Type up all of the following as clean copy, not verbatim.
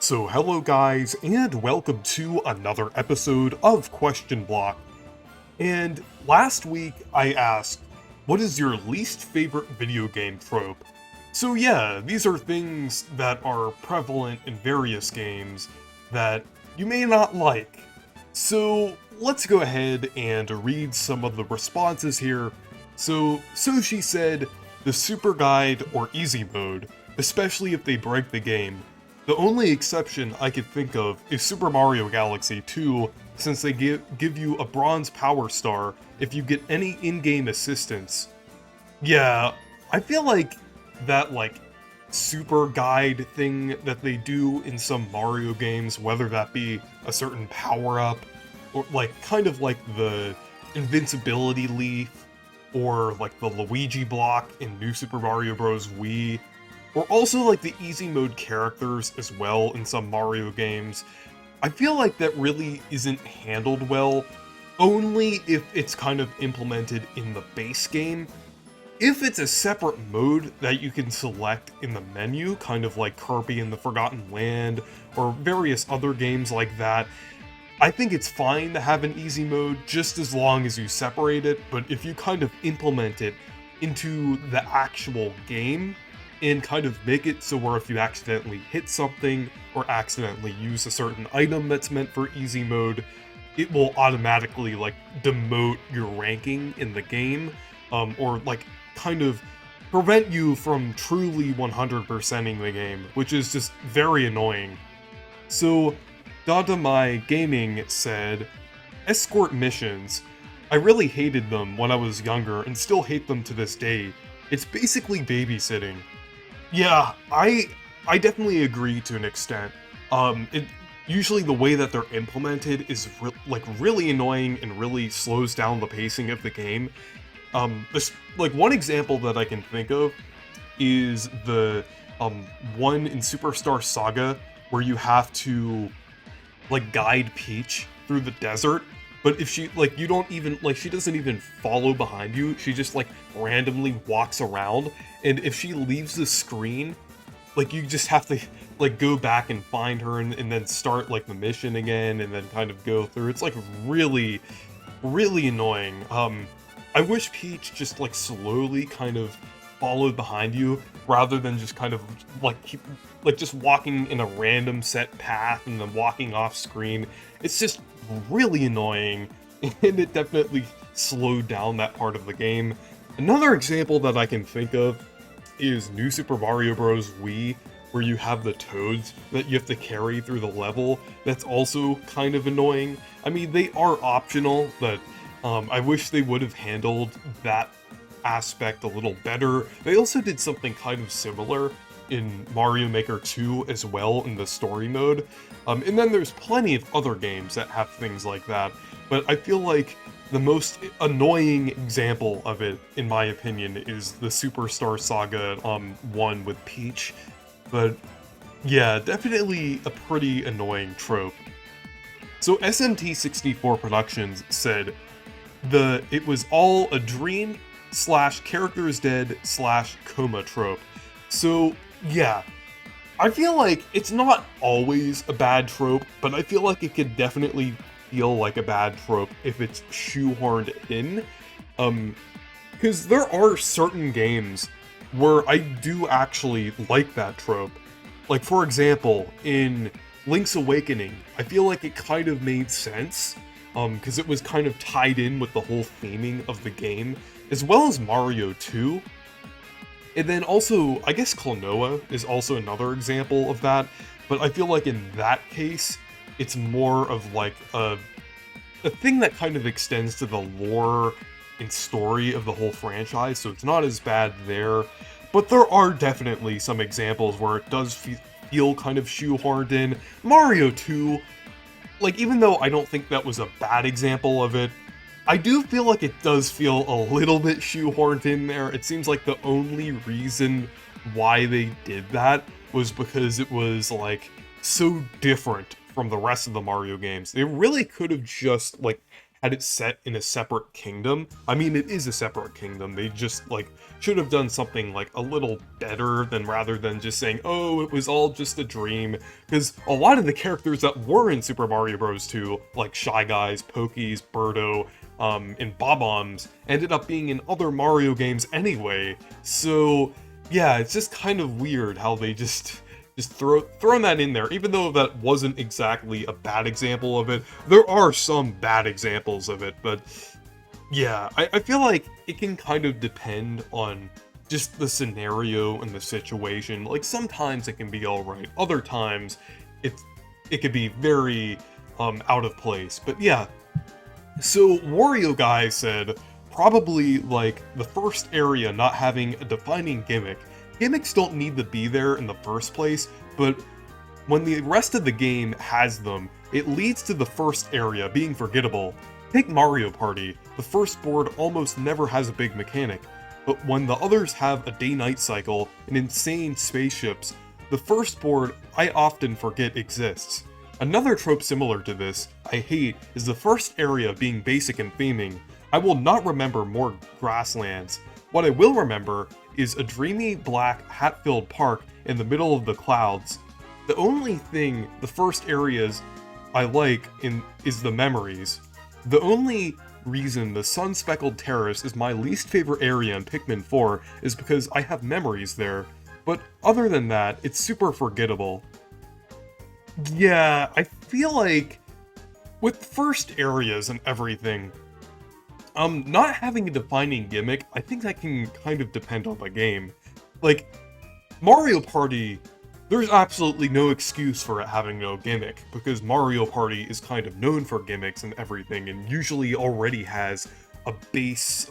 So hello guys, and welcome to another episode of Question Block. And last week I asked, what is your least favorite video game trope? So yeah, these are things that are prevalent in various games that you may not like. So let's go ahead and read some of the responses here. So Soshi said, the super guide or easy mode, especially if they break the game. The only exception I could think of is Super Mario Galaxy 2, since they give you a bronze power star if you get any in-game assistance. Yeah, I feel like that super guide thing that they do in some Mario games, whether that be a certain power-up, or kind of like the invincibility leaf, or like the Luigi block in New Super Mario Bros. Wii, or also like the easy mode characters as well in some Mario games. I feel like that really isn't handled well, only if it's kind of implemented in the base game. If it's a separate mode that you can select in the menu, kind of like Kirby and the Forgotten Land, or various other games like that, I think it's fine to have an easy mode just as long as you separate it, but if you kind of implement it into the actual game, and kind of make it so where if you accidentally hit something or accidentally use a certain item that's meant for easy mode, it will automatically demote your ranking in the game, or kind of prevent you from truly 100%ing the game, which is just very annoying. So Dadamai Gaming said, escort missions. I really hated them when I was younger and still hate them to this day. It's basically babysitting. Yeah, I definitely agree to an extent. Usually the way that they're implemented is really annoying and really slows down the pacing of the game. One example that I can think of is the one in Superstar Saga where you have to guide Peach through the desert. But if she, you don't even, she doesn't even follow behind you, she just, randomly walks around, and if she leaves the screen, you just have to, go back and find her, and then start, the mission again, and then kind of go through. It's, really, really annoying. I wish Peach just, slowly kind of followed behind you, rather than just kind of, keep, just walking in a random set path, and then walking off screen. It's just really annoying, and it definitely slowed down that part of the game. Another example that I can think of is New Super Mario Bros. Wii, where you have the toads that you have to carry through the level. That's also kind of annoying. I mean, they are optional, but I wish they would have handled that aspect a little better. They also did something kind of similar in Mario Maker 2 as well in the story mode. And then there's plenty of other games that have things like that, but I feel like the most annoying example of it, in my opinion, is the Superstar Saga one with Peach. But yeah, definitely a pretty annoying trope. So SMT64 Productions said, it was all a dream / character is dead / coma trope. So yeah, I feel like it's not always a bad trope, but I feel like it could definitely feel like a bad trope if it's shoehorned in. Because there are certain games where I do actually like that trope. Like, for example, in Link's Awakening, I feel like it kind of made sense, because it was kind of tied in with the whole theming of the game, as well as Mario 2. And then also, I guess Klonoa is also another example of that, but I feel like in that case, it's more of a thing that kind of extends to the lore and story of the whole franchise, so it's not as bad there. But there are definitely some examples where it does feel kind of shoehorned in. Mario 2, even though I don't think that was a bad example of it, I do feel like it does feel a little bit shoehorned in there. It seems like the only reason why they did that was because it was, so different from the rest of the Mario games. They really could have just, had it set in a separate kingdom. I mean, it is a separate kingdom. They just, like, should have done something, like, a little better than rather than just saying, oh, it was all just a dream. Because a lot of the characters that were in Super Mario Bros. 2, like Shy Guys, Pokies, Birdo, and Bob-ombs, ended up being in other Mario games anyway. So, yeah, it's just kind of weird how they just thrown that in there, even though that wasn't exactly a bad example of it. There are some bad examples of it, but yeah, I feel like it can kind of depend on just the scenario and the situation. Like, sometimes it can be alright, other times it could be very out of place. But yeah, so Wario Guy said, probably like the first area not having a defining gimmick. Gimmicks don't need to be there in the first place, but when the rest of the game has them, it leads to the first area being forgettable. Take Mario Party. The first board almost never has a big mechanic, but when the others have a day-night cycle and insane spaceships, the first board I often forget exists. Another trope similar to this, I hate, is the first area being basic and theming. I will not remember more grasslands. What I will remember is a dreamy black hat-filled park in the middle of the clouds. The only thing the first areas I like is the memories. The only reason the sun-speckled terrace is my least favorite area in Pikmin 4 is because I have memories there, but other than that, it's super forgettable. Yeah, I feel like with first areas and everything, not having a defining gimmick, I think that can kind of depend on the game. Like, Mario Party, there's absolutely no excuse for it having no gimmick, because Mario Party is kind of known for gimmicks and everything, and usually already has a base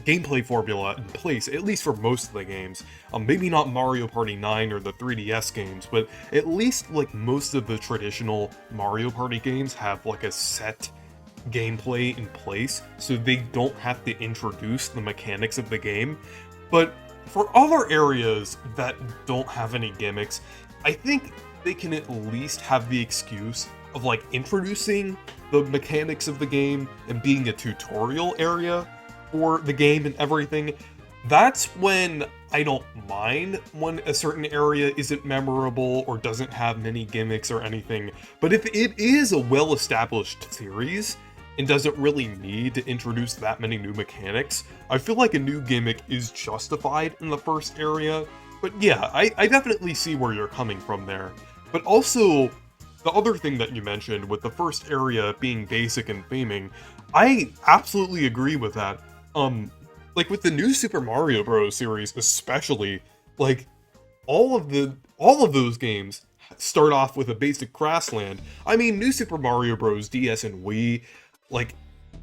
gameplay formula in place, at least for most of the games. Maybe not Mario Party 9 or the 3DS games, but at least like most of the traditional Mario Party games have like a set gameplay in place, so they don't have to introduce the mechanics of the game. But for other areas that don't have any gimmicks, I think they can at least have the excuse of like introducing the mechanics of the game and being a tutorial area for the game and everything. That's when I don't mind when a certain area isn't memorable or doesn't have many gimmicks or anything. But if it is a well-established series and doesn't really need to introduce that many new mechanics, I feel like a new gimmick is justified in the first area. But yeah, I definitely see where you're coming from there. But also, the other thing that you mentioned with the first area being basic and theming, I absolutely agree with that. Like with the new Super Mario Bros. Series especially, like all of those games start off with a basic grassland. I mean, New Super Mario Bros. DS and Wii, like,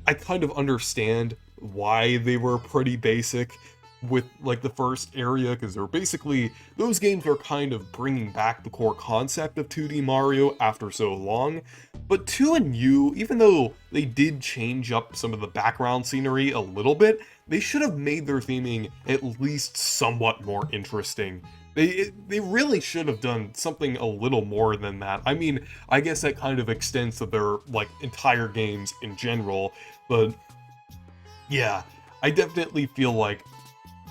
I kind of understand why they were pretty basic with, like, the first area, because they're basically, those games are kind of bringing back the core concept of 2D Mario after so long. But 2 and U, even though they did change up some of the background scenery a little bit, they should have made their theming at least somewhat more interesting. They really should have done something a little more than that. I mean, I guess that kind of extends to their, like, entire games in general, but yeah, I definitely feel like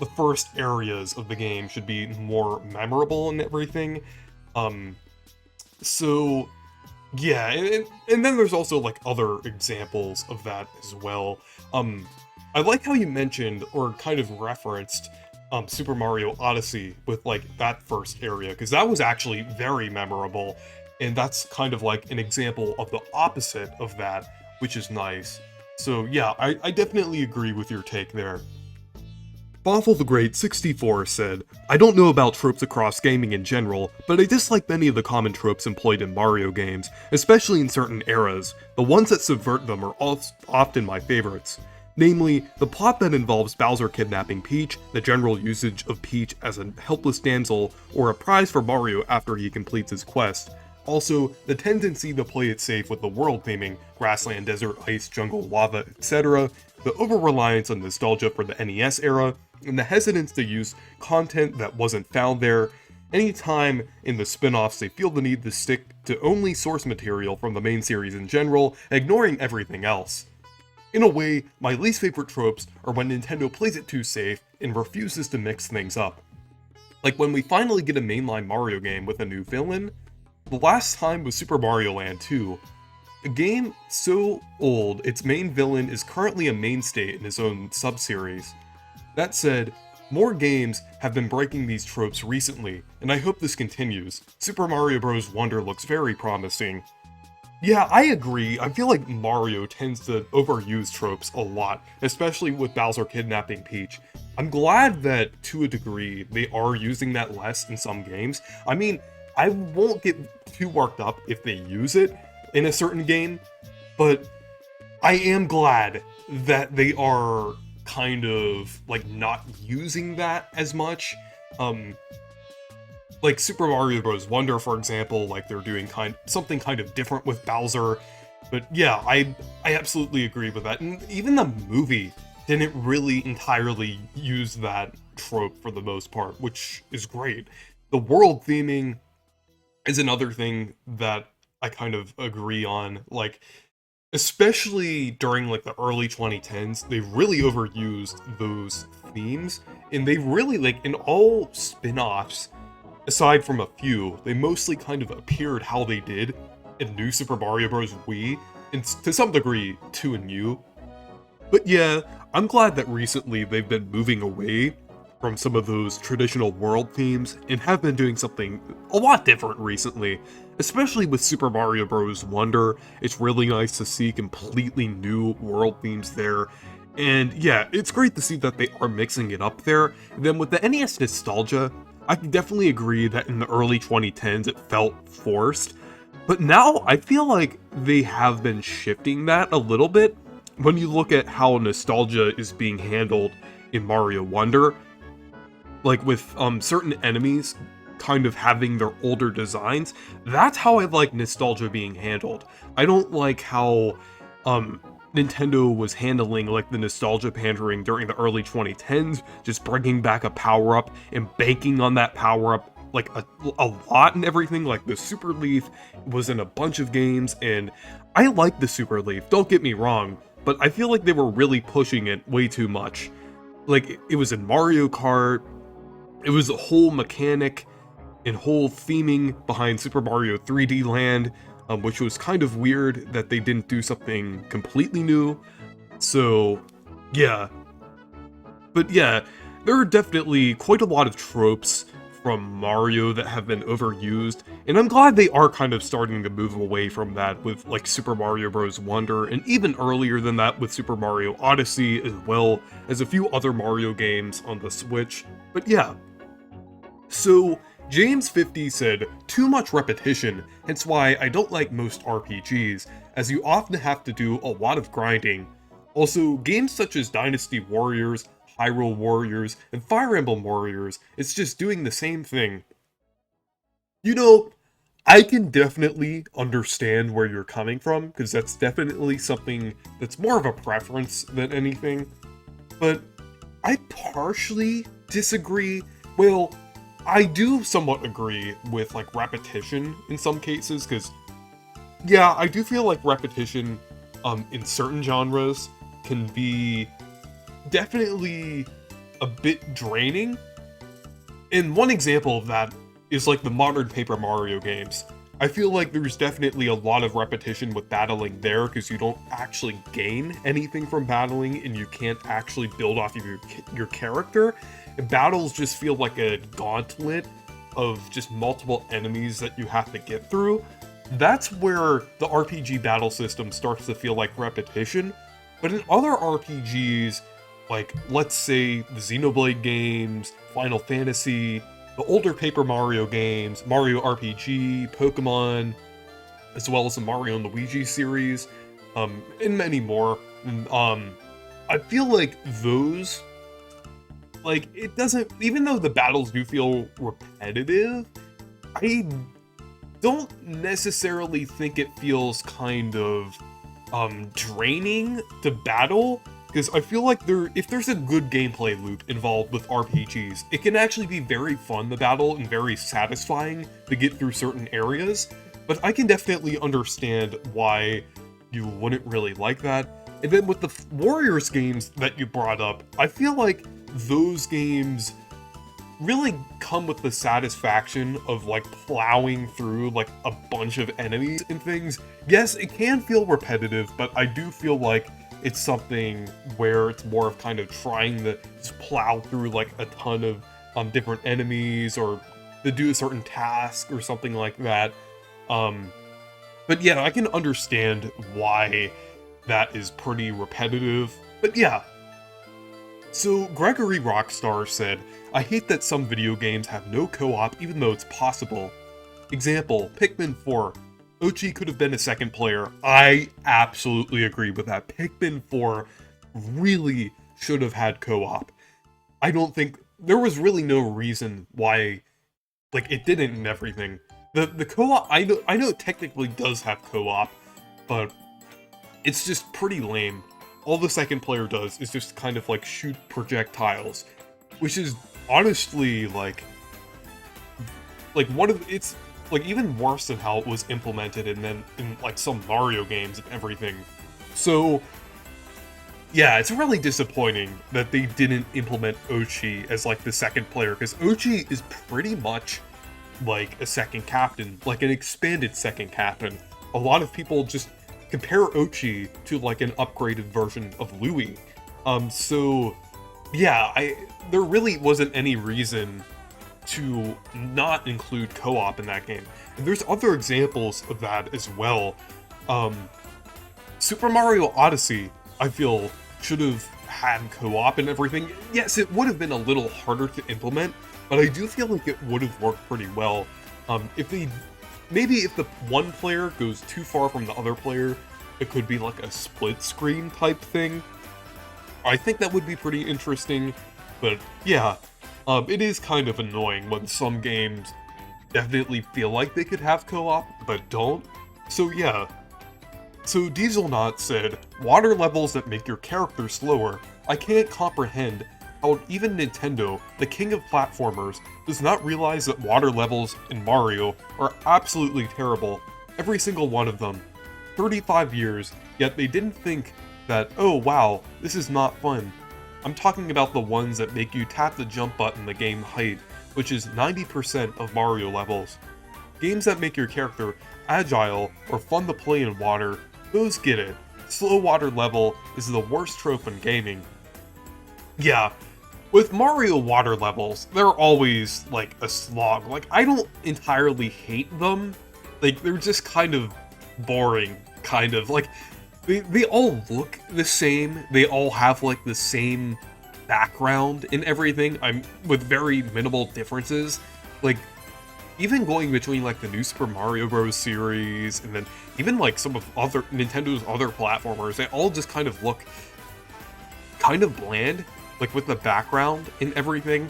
the first areas of the game should be more memorable and everything. So yeah, and then there's also like other examples of that as well. I like how you mentioned or kind of referenced Super Mario Odyssey with like that first area, because that was actually very memorable, and that's kind of like an example of the opposite of that, which is nice. So yeah, I definitely agree with your take there. Boffle the Great 64 said, I don't know about tropes across gaming in general, but I dislike many of the common tropes employed in Mario games, especially in certain eras. The ones that subvert them are often my favorites. Namely, the plot that involves Bowser kidnapping Peach, the general usage of Peach as a helpless damsel, or a prize for Mario after he completes his quest. Also, the tendency to play it safe with the world theming, grassland, desert, ice, jungle, lava, etc., the over-reliance on nostalgia for the NES era, and the hesitance to use content that wasn't found there. Anytime in the spin-offs they feel the need to stick to only source material from the main series in general, ignoring everything else. In a way, my least favorite tropes are when Nintendo plays it too safe and refuses to mix things up. Like when we finally get a mainline Mario game with a new villain. The last time was Super Mario Land 2, a game so old its main villain is currently a mainstay in his own subseries. That said, more games have been breaking these tropes recently, and I hope this continues. Super Mario Bros. Wonder looks very promising. Yeah, I agree. I feel like Mario tends to overuse tropes a lot, especially with Bowser kidnapping Peach. I'm glad that, to a degree, they are using that less in some games. I mean, I won't get too worked up if they use it in a certain game, but I am glad that they are kind of, like, not using that as much. Like Super Mario Bros. Wonder, for example, like they're doing something kind of different with Bowser. But yeah, I absolutely agree with that. And even the movie didn't really entirely use that trope for the most part, which is great. The world theming is another thing that I kind of agree on. Like, especially during like the early 2010s, they really overused those themes. And they really, like, in all spin-offs, aside from a few, they mostly kind of appeared how they did in New Super Mario Bros. Wii, and to some degree, 2 and U. But yeah, I'm glad that recently they've been moving away from some of those traditional world themes and have been doing something a lot different recently, especially with Super Mario Bros. Wonder. It's really nice to see completely new world themes there. And yeah, it's great to see that they are mixing it up there. And then with the NES nostalgia, I can definitely agree that in the early 2010s it felt forced, but now I feel like they have been shifting that a little bit. When you look at how nostalgia is being handled in Mario Wonder, like with certain enemies kind of having their older designs, that's how I like nostalgia being handled. I don't like how Nintendo was handling like the nostalgia pandering during the early 2010s, just bringing back a power-up and banking on that power-up like a lot and everything. Like the Super Leaf was in a bunch of games, and I like the Super Leaf, don't get me wrong, but I feel like they were really pushing it way too much. Like, it was in Mario Kart, it was a whole mechanic and whole theming behind Super Mario 3D Land, which was kind of weird that they didn't do something completely new. So, yeah. But yeah, there are definitely quite a lot of tropes from Mario that have been overused, and I'm glad they are kind of starting to move away from that with like Super Mario Bros. Wonder, and even earlier than that with Super Mario Odyssey, as well as a few other Mario games on the Switch. But yeah. So, James50 said, "Too much repetition, hence why I don't like most RPGs, as you often have to do a lot of grinding. Also, games such as Dynasty Warriors, Hyrule Warriors, and Fire Emblem Warriors, it's just doing the same thing." You know, I can definitely understand where you're coming from, because that's definitely something that's more of a preference than anything, but I partially disagree. Well, I do somewhat agree with, like, repetition in some cases, because, yeah, I do feel like repetition, in certain genres can be definitely a bit draining. And one example of that is, like, the modern Paper Mario games. I feel like there's definitely a lot of repetition with battling there, because you don't actually gain anything from battling, and you can't actually build off of your character. And battles just feel like a gauntlet of just multiple enemies that you have to get through. That's where the RPG battle system starts to feel like repetition. But in other RPGs, like, let's say, the Xenoblade games, Final Fantasy, the older Paper Mario games, Mario RPG, Pokemon, as well as the Mario and Luigi series, and many more. I feel like those, like, it doesn't, even though the battles do feel repetitive, I don't necessarily think it feels kind of draining to battle, because I feel like if there's a good gameplay loop involved with RPGs, it can actually be very fun to battle and very satisfying to get through certain areas. But I can definitely understand why you wouldn't really like that. And then with the Warriors games that you brought up, I feel like those games really come with the satisfaction of like plowing through like a bunch of enemies and things. Yes, it can feel repetitive, but I do feel like it's something where it's more of kind of trying to just plow through like a ton of different enemies or to do a certain task or something like that. But yeah, I can understand why that is pretty repetitive. But yeah. So Gregory Rockstar said, I hate that some video games have no co-op even though it's possible. Example, Pikmin 4. Ochi could have been a second player. I absolutely agree with that. Pikmin 4 really should have had co-op. I don't think there was really no reason why, like, it didn't and everything. The co-op, I know it technically does have co-op, but it's just pretty lame. All the second player does is just kind of like shoot projectiles, which is honestly like it's like even worse than how it was implemented and then in like some Mario games and everything. So yeah, it's really disappointing that they didn't implement Ochi as like the second player, because Ochi is pretty much like a second captain, like an expanded second captain. A lot of people just compare Ochi to like an upgraded version of Louis. So yeah, there really wasn't any reason to not include co-op in that game. And there's other examples of that as well. Super Mario Odyssey, I feel, should have had co-op and everything. Yes, it would have been a little harder to implement, but I do feel like it would have worked pretty well. If the one player goes too far from the other player, it could be like a split screen type thing. I think that would be pretty interesting, but yeah, it is kind of annoying when some games definitely feel like they could have co-op, but don't. So yeah. So Dieselnot said, water levels that make your character slower. I can't comprehend how even Nintendo, the king of platformers, does not realize that water levels in Mario are absolutely terrible. Every single one of them. 35 years, yet they didn't think that, oh wow, this is not fun. I'm talking about the ones that make you tap the jump button to gain height, which is 90% of Mario levels. Games that make your character agile or fun to play in water, those get it. Slow water level is the worst trope in gaming. Yeah, with Mario water levels, they're always like a slog. Like, I don't entirely hate them. Like, they're just kind of boring, kind of. Like, they all look the same. They all have like the same background and everything. With very minimal differences. Like, even going between like the new Super Mario Bros. Series and then even like some of Nintendo's other platformers, they all just kind of look kind of bland, like with the background and everything,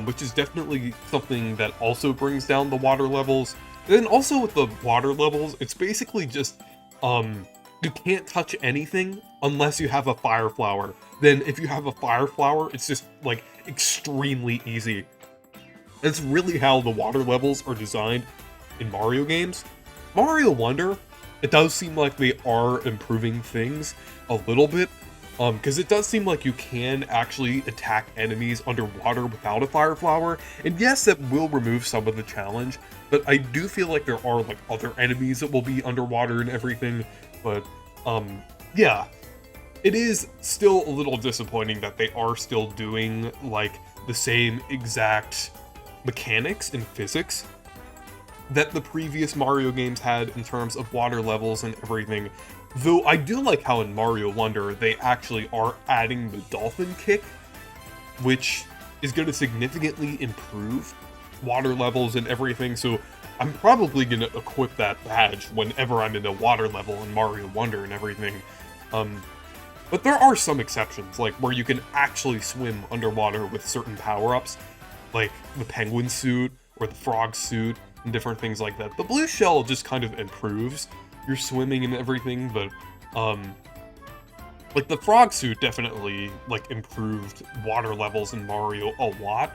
which is definitely something that also brings down the water levels. And then also with the water levels, it's basically just you can't touch anything unless you have a fire flower. Then if you have a fire flower, it's just like extremely easy. That's really how the water levels are designed in Mario games. Mario Wonder, it does seem like they are improving things a little bit, because it does seem like you can actually attack enemies underwater without a fire flower, and yes, that will remove some of the challenge, but I do feel like there are like other enemies that will be underwater and everything, but yeah, it is still a little disappointing that they are still doing like the same exact mechanics and physics that the previous Mario games had in terms of water levels and everything. Though I do like how in Mario Wonder they actually are adding the dolphin kick, which is going to significantly improve water levels and everything, so I'm probably going to equip that badge whenever I'm in a water level in Mario Wonder and everything. But there are some exceptions, like where you can actually swim underwater with certain power-ups, like the penguin suit or the frog suit and different things like that. The blue shell just kind of improves your swimming and everything, but like the frog suit definitely like improved water levels in Mario a lot.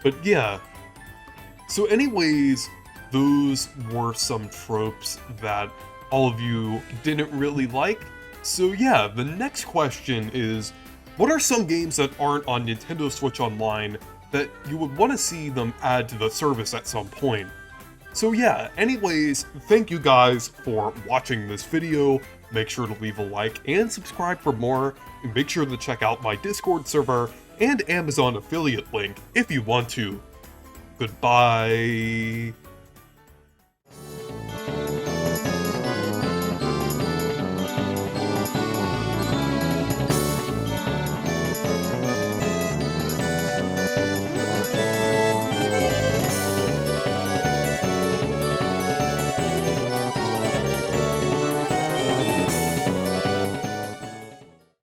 But yeah. So anyways, those were some tropes that all of you didn't really like. So yeah, the next question is, what are some games that aren't on Nintendo Switch Online that you would want to see them add to the service at some point? So yeah, anyways, thank you guys for watching this video. Make sure to leave a like and subscribe for more, and make sure to check out my Discord server and Amazon affiliate link if you want to. Goodbye.